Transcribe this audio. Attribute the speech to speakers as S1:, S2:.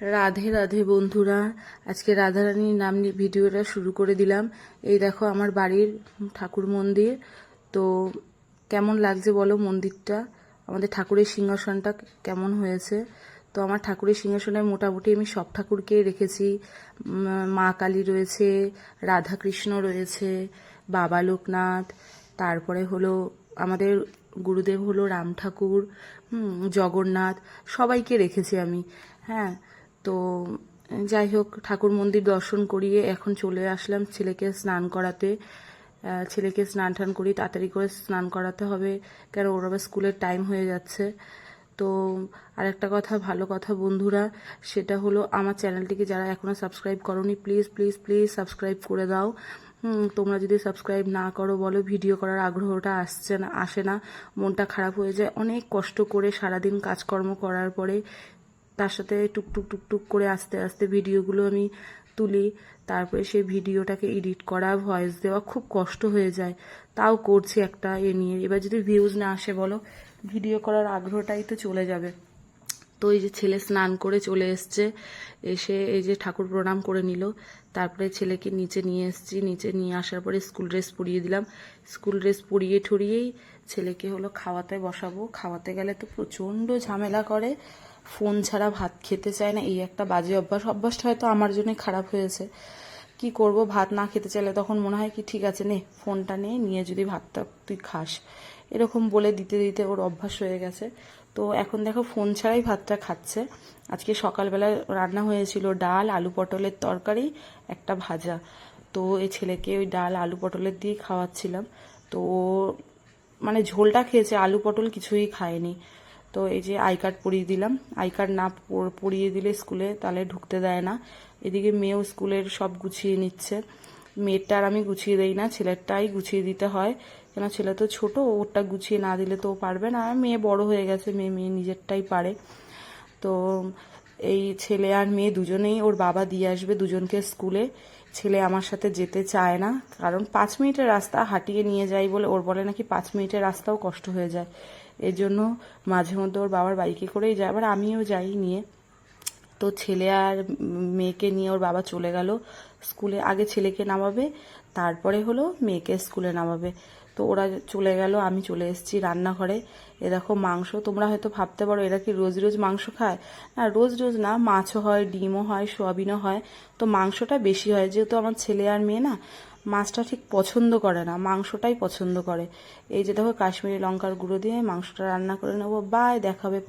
S1: রাধে রাধে বন্ধুরা, আজকে রাধারানীর নাম নিয়ে ভিডিওটা শুরু করে দিলাম। এই দেখো আমার বাড়ির ঠাকুর মন্দির। তো কেমন লাগছে বলো মন্দিরটা, আমাদের ঠাকুরের সিংহাসনটা কেমন হয়েছে। তো আমার ঠাকুরের সিংহাসনে মোটামুটি আমি সব ঠাকুরকেই রেখেছি। মা কালী রয়েছে, রাধাকৃষ্ণ রয়েছে, বাবা লোকনাথ, তারপরে হলো আমাদের গুরুদেব হলো রাম ঠাকুর, জগন্নাথ, সবাইকে রেখেছি আমি। হ্যাঁ, তো যাই হোক, ঠাকুর মন্দির দর্শন করিয়ে এখন চলে আসলাম ছেলেকে স্নান করাতে। ছেলেকে স্নান টান করি, তাড়াতাড়ি করে স্নান করাতে হবে, কেন ওর আবার স্কুলের টাইম হয়ে যাচ্ছে। তো আরেকটা কথা, ভালো কথা বন্ধুরা, সেটা হলো আমার চ্যানেলটিকে যারা এখনও সাবস্ক্রাইব করোনি, প্লিজ প্লিজ প্লিজ সাবস্ক্রাইব করে দাও। তোমরা যদি সাবস্ক্রাইব না করো বলো, ভিডিও করার আগ্রহটা আসে না, মনটা খারাপ হয়ে যায়। অনেক কষ্ট করে সারাদিন কাজকর্ম করার পরে তার সাথে টুকটুক টুকটুক করে আস্তে আস্তে ভিডিওগুলো আমি তুলি, তারপরে সেই ভিডিওটাকে এডিট করা, ভয়েস দেওয়া খুব কষ্ট হয়ে যায়। তাও করছি একটা নিয়ে। এবার যদি ভিউজ না আসে বলো, ভিডিও করার আগ্রহটাই তো চলে যাবে। তো এই যে ছেলে স্নান করে চলে এসছে, এসে এই যে ঠাকুর প্রণাম করে নিল। তারপরে ছেলেকে নিচে নিয়ে এসেছি, নিচে নিয়ে আসার পরে স্কুল ড্রেস পরিয়ে দিলাম। স্কুল ড্রেস পরিয়ে ঠরিয়েই ছেলেকে হলো খাওয়াতে বসাবো। খাওয়াতে গেলে তো প্রচণ্ড ঝামেলা করে, ফোন ছাড়া ভাত খেতে চায় না। এই একটা বাজে অভ্যাসটা হয়তো আমার জন্যই খারাপ হয়েছে। কি করব, ভাত না খেতে চাইলে তখন মনে হয় কি ঠিক আছে নে ফোনটা নিয়ে যদি ভাতটা তুই খাস, এরকম বলে দিতে দিতে ওর অভ্যাস হয়ে গেছে। তো এখন দেখো ফোন ছাড়াই ভাতটা খাচ্ছে। আজকে সকালবেলা রান্না হয়েছিল ডাল, আলু পটলের তরকারি, একটা ভাজা। তো এই ছেলেকে ওই ডাল আলু পটলের দিয়ে খাওয়াচ্ছিলাম। তো ও মানে ঝোলটা খেয়েছে, আলু পটল কিছুই খায়নি। তো এই যে আই কার্ড পরিয়ে দিলাম। আই কার্ড না পরিয়ে দিলে স্কুলে তাহলে ঢুকতে দেয় না। এদিকে মেয়েও স্কুলের সব গুছিয়ে নিচ্ছে। মেয়েরটা আর আমি গুছিয়ে দেই না, ছেলেরটাই গুছিয়ে দিতে হয়, কেন ছেলে তো ছোট, ওরটা গুছিয়ে না দিলে তো ও পারবে না। মেয়ে বড় হয়ে গেছে, মেয়ে নিজেরটাই পারে। তো এই ছেলে আর মেয়ে দুজনেই ওর বাবা দিয়ে আসবে দুজনকে স্কুলে। ছেলে আমার সাথে যেতে চায় না, কারণ 5 মিনিটের রাস্তা হাঁটিয়ে নিয়ে যাই বলে, ওর বলে নাকি 5 মিনিটের রাস্তাও কষ্ট হয়ে যায়। এর জন্য মাঝে মধ্যে ওর বাবার বাইকে করেই যায়, আবার আমিও যাই নিয়ে। তো ছেলে আর মেয়েকে নিয়ে ওর বাবা চলে গেল স্কুলে। আগে ছেলেকে নামাবে, তারপরে হলো মেয়েকে স্কুলে নামাবে। তো ওরা চলে গেল, আমি চলে এসেছি রান্নাঘরে। এ দেখো মাংস। তোমরা হয়তো ভাবতে পারো এরা কি রোজ রোজ মাংস খায়? না, রোজ রোজ না, মাছও হয়, ডিমও হয়, সোয়াবিনও হয়। তো মাংসটা বেশি হয়, যেহেতু আমার ছেলে আর মেয়ে না মাছটা ঠিক পছন্দ করে না, মাংসটাই পছন্দ করে। এই যে দেখো কাশ্মীরি লঙ্কার গুঁড়ো দিয়ে মাংসটা রান্না করে নেবো। বাই, দেখাবে পরে।